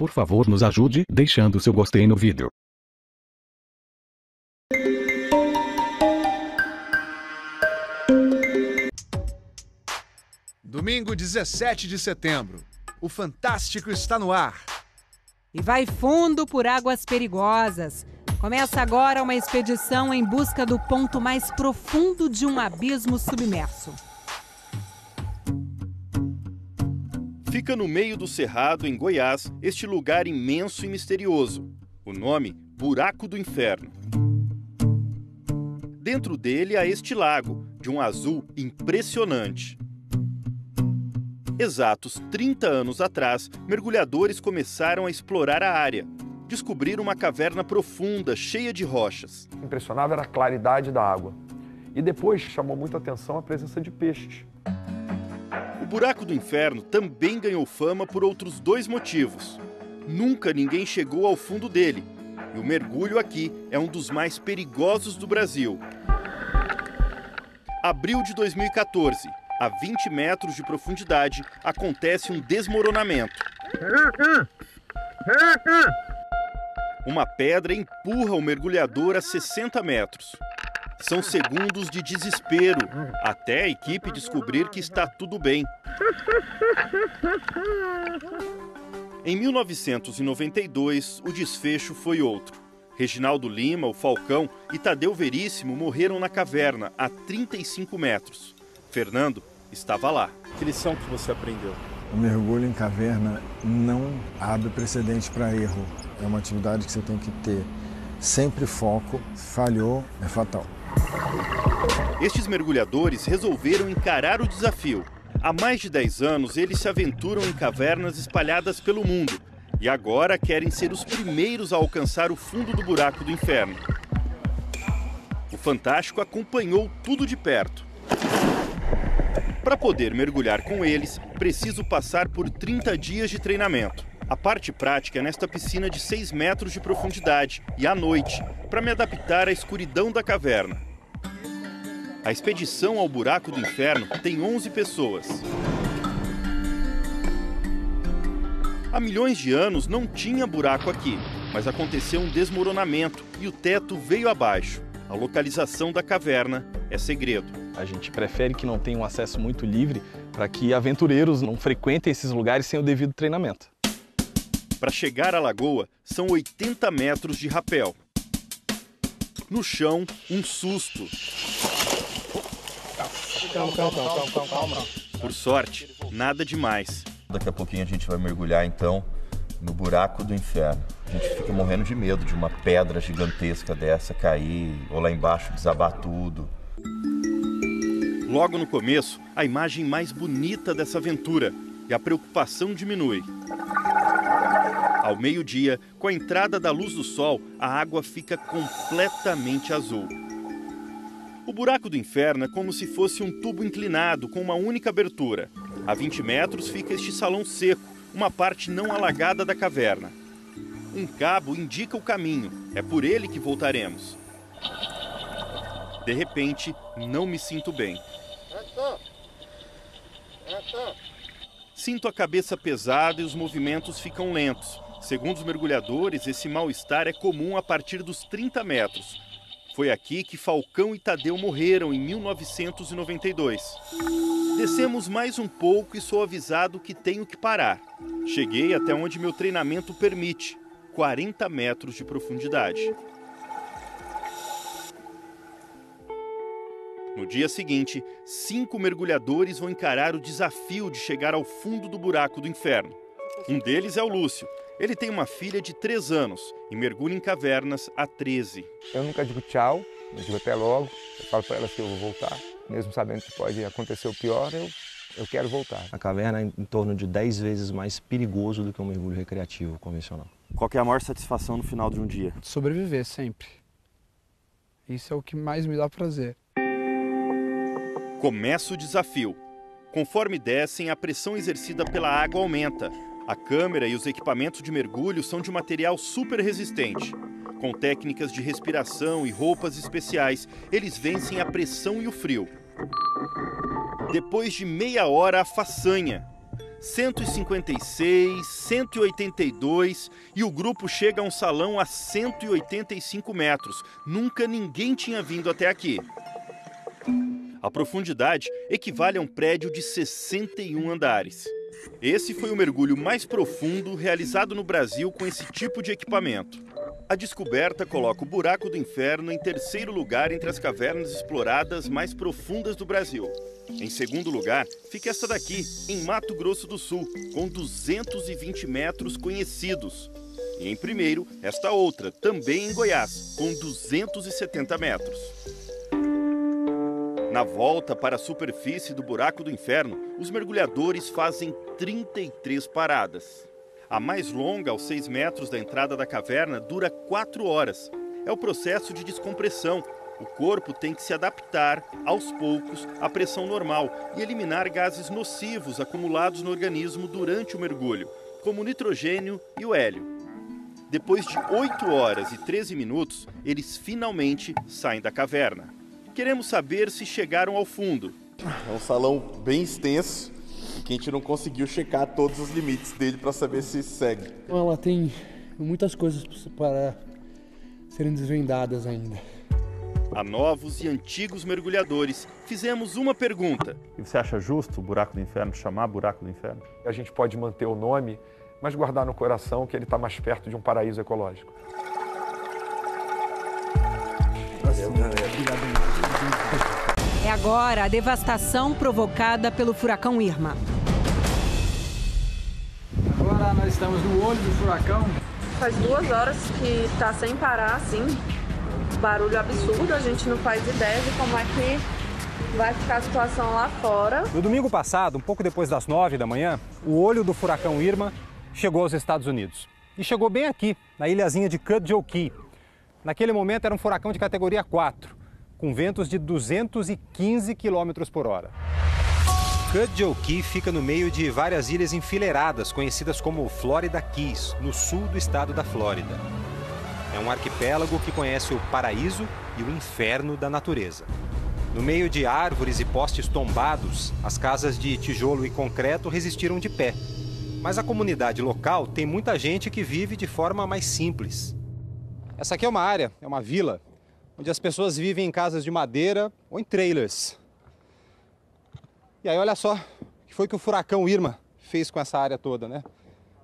Por favor, nos ajude deixando seu gostei no vídeo. Domingo 17 de setembro. O Fantástico está no ar. E vai fundo por águas perigosas. Começa agora uma expedição em busca do ponto mais profundo de um abismo submerso. Fica no meio do Cerrado, em Goiás, este lugar imenso e misterioso. O nome, Buraco do Inferno. Dentro dele há este lago, de um azul impressionante. Exatos 30 anos atrás, mergulhadores começaram a explorar a área. Descobriram uma caverna profunda, cheia de rochas. Impressionava era a claridade da água. E depois chamou muita atenção a presença de peixes. O Buraco do Inferno também ganhou fama por outros dois motivos. Nunca ninguém chegou ao fundo dele, e o mergulho aqui é um dos mais perigosos do Brasil. Abril de 2014, a 20 metros de profundidade, acontece um desmoronamento. Uma pedra empurra o mergulhador a 60 metros. São segundos de desespero, até a equipe descobrir que está tudo bem. Em 1992, o desfecho foi outro. Reginaldo Lima, o Falcão e Tadeu Veríssimo morreram na caverna, a 35 metros. Fernando estava lá. Que lição que você aprendeu? O mergulho em caverna não abre precedente para erro. É uma atividade que você tem que ter sempre foco. Falhou, é fatal. Estes mergulhadores resolveram encarar o desafio. Há mais de 10 anos, eles se aventuram em cavernas espalhadas pelo mundo e agora querem ser os primeiros a alcançar o fundo do Buraco do Inferno. O Fantástico acompanhou tudo de perto. Para poder mergulhar com eles, preciso passar por 30 dias de treinamento. A parte prática é nesta piscina de 6 metros de profundidade e à noite, para me adaptar à escuridão da caverna. A expedição ao Buraco do Inferno tem 11 pessoas. Há milhões de anos não tinha buraco aqui, mas aconteceu um desmoronamento e o teto veio abaixo. A localização da caverna é segredo. A gente prefere que não tenha um acesso muito livre para que aventureiros não frequentem esses lugares sem o devido treinamento. Para chegar à lagoa, são 80 metros de rapel. No chão, um susto. Calma. Por sorte, nada demais. Daqui a pouquinho a gente vai mergulhar, então, no Buraco do Inferno. A gente fica morrendo de medo de uma pedra gigantesca dessa cair, ou lá embaixo desabar tudo. Logo no começo, a imagem mais bonita dessa aventura e a preocupação diminui. Ao meio-dia, com a entrada da luz do sol, a água fica completamente azul. O Buraco do Inferno é como se fosse um tubo inclinado com uma única abertura. A 20 metros fica este salão seco, uma parte não alagada da caverna. Um cabo indica o caminho, é por ele que voltaremos. De repente, não me sinto bem. Sinto a cabeça pesada e os movimentos ficam lentos. Segundo os mergulhadores, esse mal-estar é comum a partir dos 30 metros. Foi aqui que Falcão e Tadeu morreram em 1992. Descemos mais um pouco e sou avisado que tenho que parar. Cheguei até onde meu treinamento permite, 40 metros de profundidade. No dia seguinte, 5 mergulhadores vão encarar o desafio de chegar ao fundo do Buraco do Inferno. Um deles é o Lúcio. Ele tem uma filha de 3 anos e mergulha em cavernas há 13. Eu nunca digo tchau, eu digo até logo. Eu falo para elas que eu vou voltar. Mesmo sabendo que pode acontecer o pior, eu quero voltar. A caverna é em torno de 10 vezes mais perigoso do que um mergulho recreativo convencional. Qual que é a maior satisfação no final de um dia? Sobreviver sempre. Isso é o que mais me dá prazer. Começa o desafio. Conforme descem, a pressão exercida pela água aumenta. A câmera e os equipamentos de mergulho são de material super resistente. Com técnicas de respiração e roupas especiais, eles vencem a pressão e o frio. Depois de meia hora, a façanha. 156, 182 e o grupo chega a um salão a 185 metros. Nunca ninguém tinha vindo até aqui. A profundidade equivale a um prédio de 61 andares. Esse foi o mergulho mais profundo realizado no Brasil com esse tipo de equipamento. A descoberta coloca o Buraco do Inferno em terceiro lugar entre as cavernas exploradas mais profundas do Brasil. Em segundo lugar, fica essa daqui, em Mato Grosso do Sul, com 220 metros conhecidos. E em primeiro, esta outra, também em Goiás, com 270 metros. Na volta para a superfície do Buraco do Inferno, os mergulhadores fazem 33 paradas. A mais longa, aos 6 metros da entrada da caverna, dura 4 horas. É o processo de descompressão. O corpo tem que se adaptar, aos poucos, à pressão normal e eliminar gases nocivos acumulados no organismo durante o mergulho, como o nitrogênio e o hélio. Depois de 8 horas e 13 minutos, eles finalmente saem da caverna. Queremos saber se chegaram ao fundo. É um salão bem extenso e que a gente não conseguiu checar todos os limites dele para saber se segue. Ela tem muitas coisas para serem desvendadas ainda. A novos e antigos mergulhadores, fizemos uma pergunta. E você acha justo o Buraco do Inferno chamar Buraco do Inferno? A gente pode manter o nome, mas guardar no coração que ele está mais perto de um paraíso ecológico. É agora a devastação provocada pelo furacão Irma. Agora nós estamos no olho do furacão. Faz 2 horas que está sem parar, assim. Barulho absurdo, a gente não faz ideia de como é que vai ficar a situação lá fora. No domingo passado, um pouco depois das 9 da manhã, o olho do furacão Irma chegou aos Estados Unidos. E chegou bem aqui, na ilhazinha de Cudjoe Key. Naquele momento era um furacão de categoria 4, com ventos de 215 km por hora. Cudjoe Key fica no meio de várias ilhas enfileiradas, conhecidas como Florida Keys, no sul do estado da Flórida. É um arquipélago que conhece o paraíso e o inferno da natureza. No meio de árvores e postes tombados, as casas de tijolo e concreto resistiram de pé. Mas a comunidade local tem muita gente que vive de forma mais simples. Essa aqui é uma área, é uma vila, onde as pessoas vivem em casas de madeira ou em trailers. E aí olha só o que foi que o furacão Irma fez com essa área toda, né?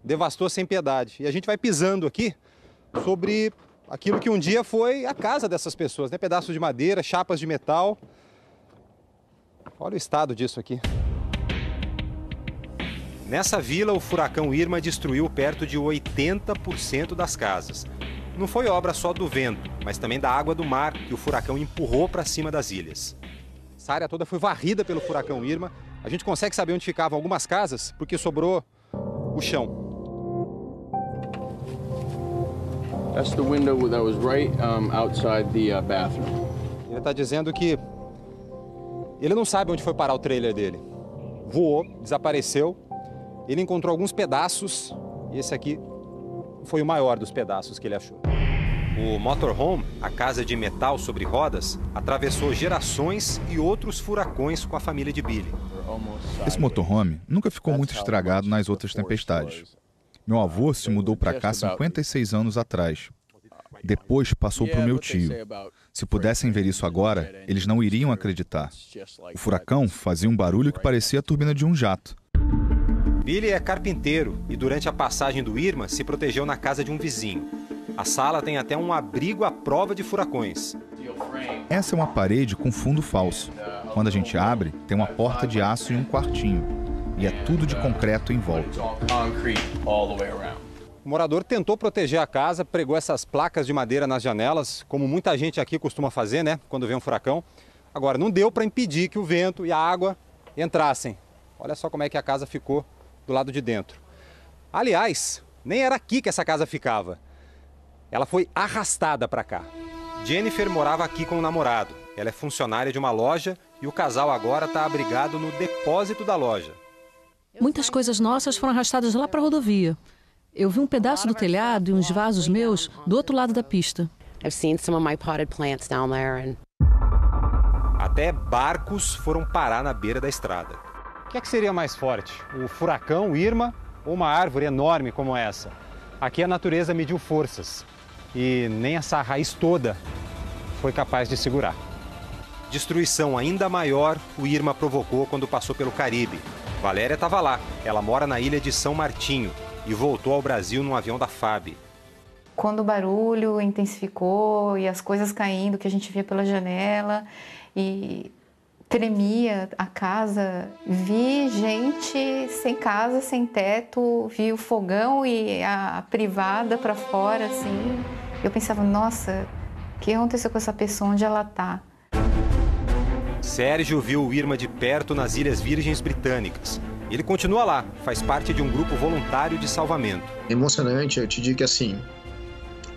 Devastou sem piedade. E a gente vai pisando aqui sobre aquilo que um dia foi a casa dessas pessoas, né? Pedaços de madeira, chapas de metal. Olha o estado disso aqui. Nessa vila, o furacão Irma destruiu perto de 80% das casas. Não foi obra só do vento, mas também da água do mar que o furacão empurrou para cima das ilhas. Essa área toda foi varrida pelo furacão Irma. A gente consegue saber onde ficavam algumas casas porque sobrou o chão. That's the window that was right outside the bathroom. Ele está dizendo que ele não sabe onde foi parar o trailer dele. Voou, desapareceu. Ele encontrou alguns pedaços e esse aqui foi o maior dos pedaços que ele achou. O motorhome, a casa de metal sobre rodas, atravessou gerações e outros furacões com a família de Billy. Esse motorhome nunca ficou muito estragado nas outras tempestades. Meu avô se mudou para cá 56 anos atrás. Depois passou para o meu tio. Se pudessem ver isso agora, eles não iriam acreditar. O furacão fazia um barulho que parecia a turbina de um jato. Billy é carpinteiro e durante a passagem do Irma se protegeu na casa de um vizinho. A sala tem até um abrigo à prova de furacões. Essa é uma parede com fundo falso. Quando a gente abre, tem uma porta de aço e um quartinho. E é tudo de concreto em volta. O morador tentou proteger a casa, pregou essas placas de madeira nas janelas, como muita gente aqui costuma fazer, né, quando vem um furacão. Agora, não deu para impedir que o vento e a água entrassem. Olha só como é que a casa ficou do lado de dentro. Aliás, nem era aqui que essa casa ficava. Ela foi arrastada para cá. Jennifer morava aqui com o namorado. Ela é funcionária de uma loja e o casal agora está abrigado no depósito da loja. Muitas coisas nossas foram arrastadas lá para a rodovia. Eu vi um pedaço do telhado e uns vasos meus do outro lado da pista. Até barcos foram parar na beira da estrada. O que é que seria mais forte? O furacão Irma ou uma árvore enorme como essa? Aqui a natureza mediu forças e nem essa raiz toda foi capaz de segurar. Destruição ainda maior o Irma provocou quando passou pelo Caribe. Valéria estava lá, ela mora na ilha de São Martinho e voltou ao Brasil num avião da FAB. Quando o barulho intensificou e as coisas caindo que a gente via pela janela e tremia a casa, vi gente sem casa, sem teto, vi o fogão e a privada para fora, assim. Eu pensava, nossa, o que aconteceu com essa pessoa, onde ela está? Sérgio viu o Irma de perto nas Ilhas Virgens Britânicas. Ele continua lá, faz parte de um grupo voluntário de salvamento. Emocionante, eu te digo que assim,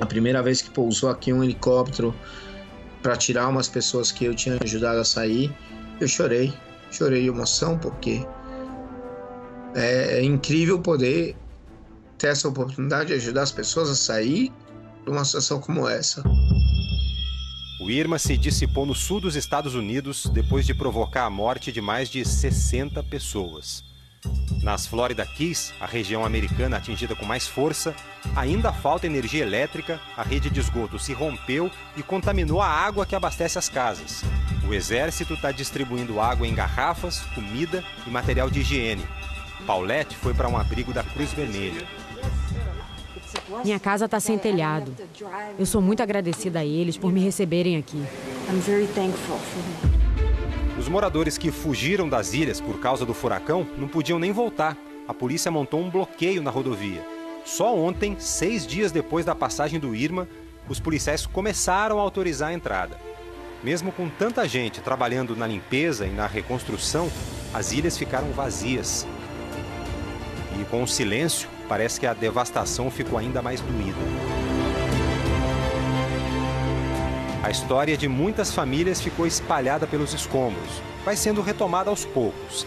a primeira vez que pousou aqui um helicóptero para tirar umas pessoas que eu tinha ajudado a sair, eu chorei de emoção, porque é incrível poder ter essa oportunidade de ajudar as pessoas a sair de uma situação como essa. O Irma se dissipou no sul dos Estados Unidos depois de provocar a morte de mais de 60 pessoas. Nas Florida Keys, a região americana atingida com mais força, ainda falta energia elétrica, a rede de esgoto se rompeu e contaminou a água que abastece as casas. O exército está distribuindo água em garrafas, comida e material de higiene. Paulette foi para um abrigo da Cruz Vermelha. Minha casa está sem telhado. Eu sou muito agradecida a eles por me receberem aqui. Os moradores que fugiram das ilhas por causa do furacão não podiam nem voltar. A polícia montou um bloqueio na rodovia. Só ontem, 6 dias depois da passagem do Irma, os policiais começaram a autorizar a entrada. Mesmo com tanta gente trabalhando na limpeza e na reconstrução, as ilhas ficaram vazias. E com o silêncio, parece que a devastação ficou ainda mais doída. A história de muitas famílias ficou espalhada pelos escombros. Vai sendo retomada aos poucos.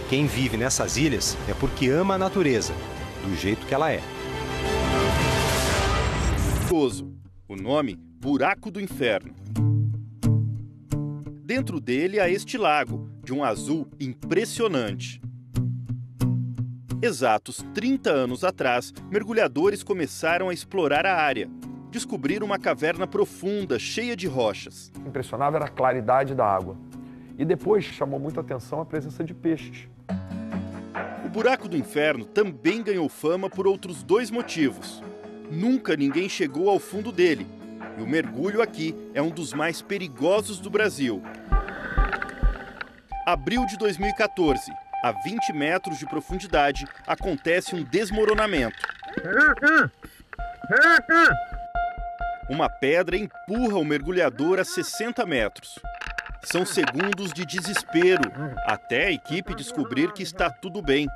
Quem vive nessas ilhas é porque ama a natureza, do jeito que ela é. O nome, Buraco do Inferno. Dentro dele há este lago, de um azul impressionante. Exatos 30 anos atrás, mergulhadores começaram a explorar a área. Descobriram uma caverna profunda, cheia de rochas. O que impressionava era a claridade da água. E depois chamou muita atenção a presença de peixes. O Buraco do Inferno também ganhou fama por outros 2 motivos. Nunca ninguém chegou ao fundo dele. E o mergulho aqui é um dos mais perigosos do Brasil. Abril de 2014. A 20 metros de profundidade, acontece um desmoronamento. Uma pedra empurra o mergulhador a 60 metros. São segundos de desespero, até a equipe descobrir que está tudo bem.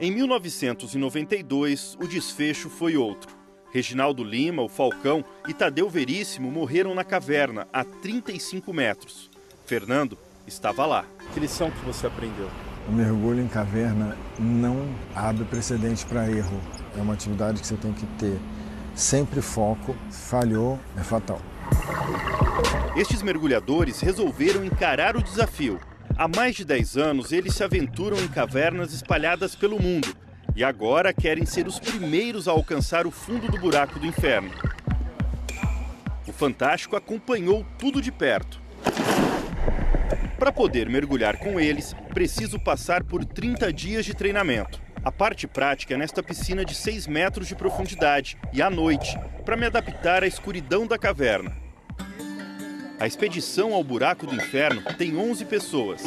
Em 1992, o desfecho foi outro. Reginaldo Lima, o Falcão e Tadeu Veríssimo morreram na caverna, a 35 metros. Fernando estava lá. Que lição que você aprendeu? O mergulho em caverna não abre precedente para erro. É uma atividade que você tem que ter sempre foco. Falhou, é fatal. Estes mergulhadores resolveram encarar o desafio. Há mais de 10 anos, eles se aventuram em cavernas espalhadas pelo mundo. E agora querem ser os primeiros a alcançar o fundo do Buraco do Inferno. O Fantástico acompanhou tudo de perto. Para poder mergulhar com eles, preciso passar por 30 dias de treinamento. A parte prática é nesta piscina de 6 metros de profundidade e à noite, para me adaptar à escuridão da caverna. A expedição ao Buraco do Inferno tem 11 pessoas.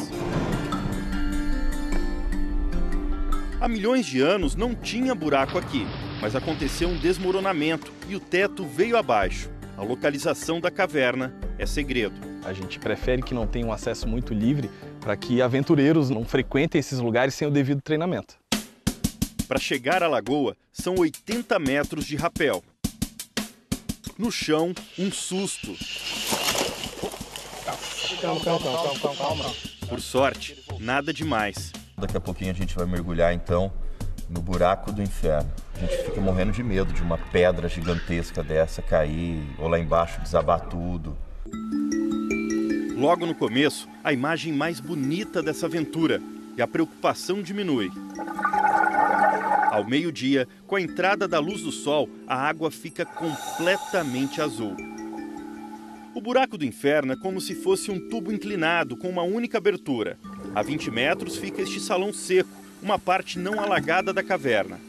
Há milhões de anos não tinha buraco aqui, mas aconteceu um desmoronamento e o teto veio abaixo. A localização da caverna é segredo. A gente prefere que não tenha um acesso muito livre para que aventureiros não frequentem esses lugares sem o devido treinamento. Para chegar à lagoa, são 80 metros de rapel. No chão, um susto. Calma. Por sorte, nada demais. Daqui a pouquinho a gente vai mergulhar, então, no Buraco do Inferno. A gente fica morrendo de medo de uma pedra gigantesca dessa cair, ou lá embaixo desabar tudo. Logo no começo, a imagem mais bonita dessa aventura e a preocupação diminui. Ao meio-dia, com a entrada da luz do sol, a água fica completamente azul. O buraco do inferno é como se fosse um tubo inclinado com uma única abertura. A 20 metros fica este salão seco, uma parte não alagada da caverna.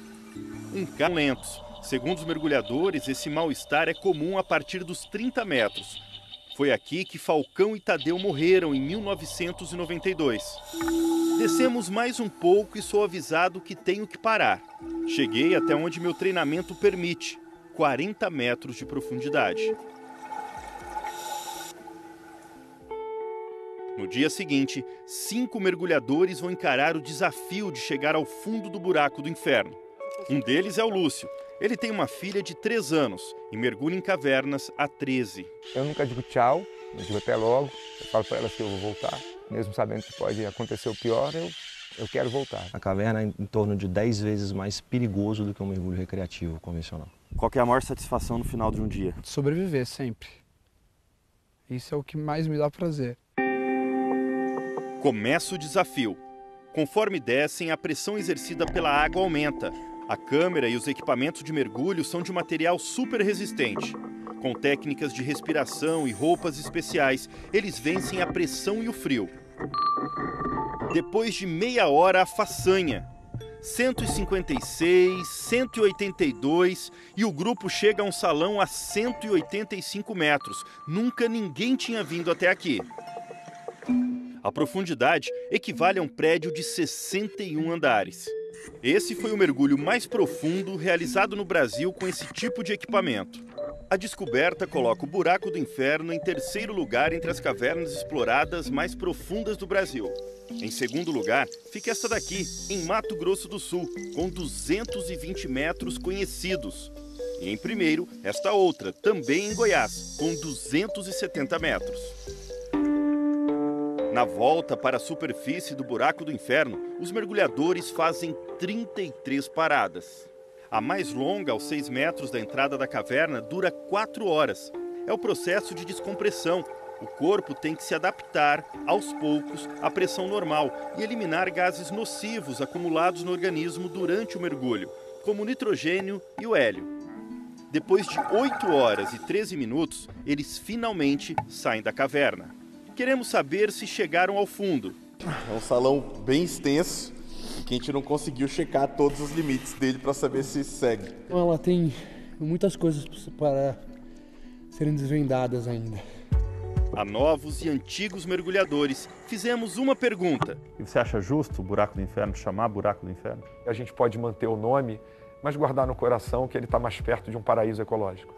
Lentos. Segundo os mergulhadores, esse mal-estar é comum a partir dos 30 metros. Foi aqui que Falcão e Tadeu morreram em 1992. Descemos mais um pouco e sou avisado que tenho que parar. Cheguei até onde meu treinamento permite, 40 metros de profundidade. No dia seguinte, 5 mergulhadores vão encarar o desafio de chegar ao fundo do buraco do inferno. Um deles é o Lúcio. Ele tem uma filha de 3 anos e mergulha em cavernas há 13. Eu nunca digo tchau, eu digo até logo. Eu falo para elas que eu vou voltar. Mesmo sabendo que pode acontecer o pior, eu quero voltar. A caverna é em torno de 10 vezes mais perigoso do que um mergulho recreativo convencional. Qual que é a maior satisfação no final de um dia? Sobreviver sempre. Isso é o que mais me dá prazer. Começa o desafio. Conforme descem, a pressão exercida pela água aumenta. A câmera e os equipamentos de mergulho são de material super resistente. Com técnicas de respiração e roupas especiais, eles vencem a pressão e o frio. Depois de meia hora, a façanha. 156, 182 e o grupo chega a um salão a 185 metros. Nunca ninguém tinha vindo até aqui. A profundidade equivale a um prédio de 61 andares. Esse foi o mergulho mais profundo realizado no Brasil com esse tipo de equipamento. A descoberta coloca o Buraco do Inferno em terceiro lugar entre as cavernas exploradas mais profundas do Brasil. Em segundo lugar, fica essa daqui, em Mato Grosso do Sul, com 220 metros conhecidos. E em primeiro, esta outra, também em Goiás, com 270 metros. Na volta para a superfície do Buraco do Inferno, os mergulhadores fazem 33 paradas. A mais longa, aos 6 metros da entrada da caverna, dura 4 horas. É o processo de descompressão. O corpo tem que se adaptar, aos poucos, à pressão normal e eliminar gases nocivos acumulados no organismo durante o mergulho, como o nitrogênio e o hélio. Depois de 8 horas e 13 minutos, eles finalmente saem da caverna. Queremos saber se chegaram ao fundo. É um salão bem extenso e que a gente não conseguiu checar todos os limites dele para saber se segue. Ela tem muitas coisas para serem desvendadas ainda. A novos e antigos mergulhadores, fizemos uma pergunta. E você acha justo o Buraco do Inferno chamar Buraco do Inferno? A gente pode manter o nome, mas guardar no coração que ele está mais perto de um paraíso ecológico.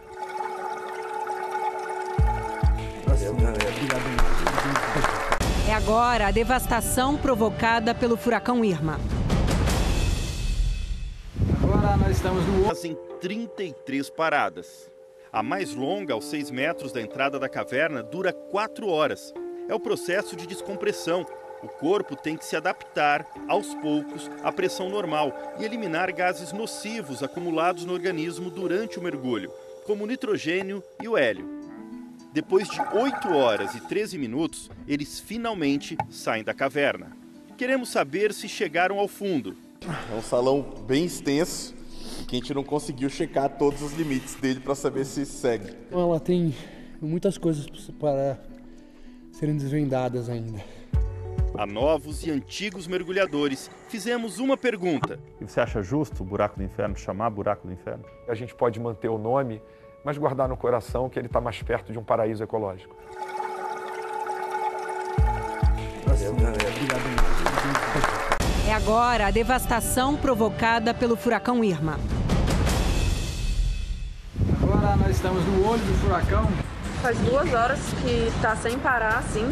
É agora a devastação provocada pelo furacão Irma. Agora nós estamos no... Fazem 33 paradas. A mais longa, aos 6 metros da entrada da caverna, dura 4 horas. É o processo de descompressão. O corpo tem que se adaptar, aos poucos, à pressão normal e eliminar gases nocivos acumulados no organismo durante o mergulho, como o nitrogênio e o hélio. Depois de 8 horas e 13 minutos, eles finalmente saem da caverna. Queremos saber se chegaram ao fundo. É um salão bem extenso e que a gente não conseguiu checar todos os limites dele para saber se segue. Ela tem muitas coisas para serem desvendadas ainda. A novos e antigos mergulhadores, fizemos uma pergunta. E você acha justo o Buraco do Inferno chamar Buraco do Inferno? A gente pode manter o nome, mas guardar no coração que ele está mais perto de um paraíso ecológico. É agora a devastação provocada pelo furacão Irma. Agora nós estamos no olho do furacão. Faz 2 horas que está sem parar, assim.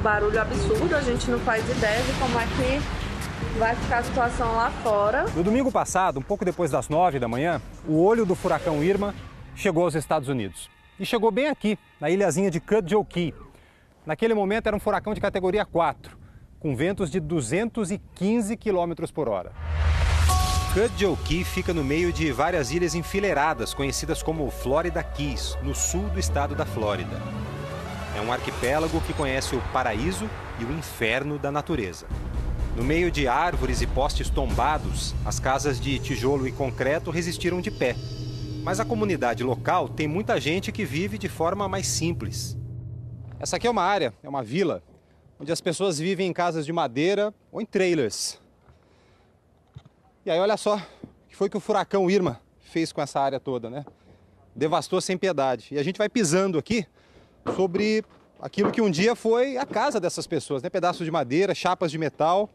Barulho absurdo, a gente não faz ideia de como é que vai ficar a situação lá fora. No domingo passado, um pouco depois das 9 da manhã, o olho do furacão Irma chegou aos Estados Unidos. E chegou bem aqui, na ilhazinha de Cudjoe Key. Naquele momento era um furacão de categoria 4, com ventos de 215 km por hora. Cudjoe Key fica no meio de várias ilhas enfileiradas, conhecidas como Florida Keys, no sul do estado da Flórida. É um arquipélago que conhece o paraíso e o inferno da natureza. No meio de árvores e postes tombados, as casas de tijolo e concreto resistiram de pé. Mas a comunidade local tem muita gente que vive de forma mais simples. Essa aqui é uma área, é uma vila, onde as pessoas vivem em casas de madeira ou em trailers. E aí olha só o que foi que o furacão Irma fez com essa área toda, né? Devastou sem piedade. E a gente vai pisando aqui sobre aquilo que um dia foi a casa dessas pessoas, né? Pedaços de madeira, chapas de metal.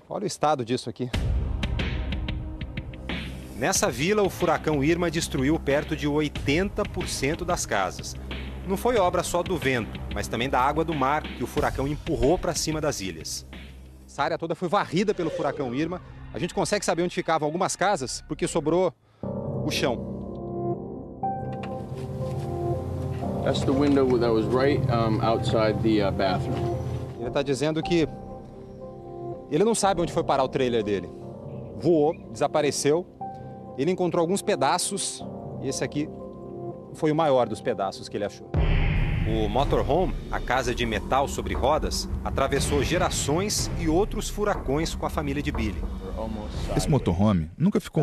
Olha o estado disso aqui. Nessa vila, o furacão Irma destruiu perto de 80% das casas. Não foi obra só do vento, mas também da água do mar que o furacão empurrou para cima das ilhas. Essa área toda foi varrida pelo furacão Irma. A gente consegue saber onde ficavam algumas casas porque sobrou o chão. That's the window that was right outside the bathroom. Ele está dizendo que ele não sabe onde foi parar o trailer dele. Voou, desapareceu. Ele encontrou alguns pedaços e esse aqui foi o maior dos pedaços que ele achou. O motorhome, a casa de metal sobre rodas, atravessou gerações e outros furacões com a família de Billy. Esse motorhome nunca ficou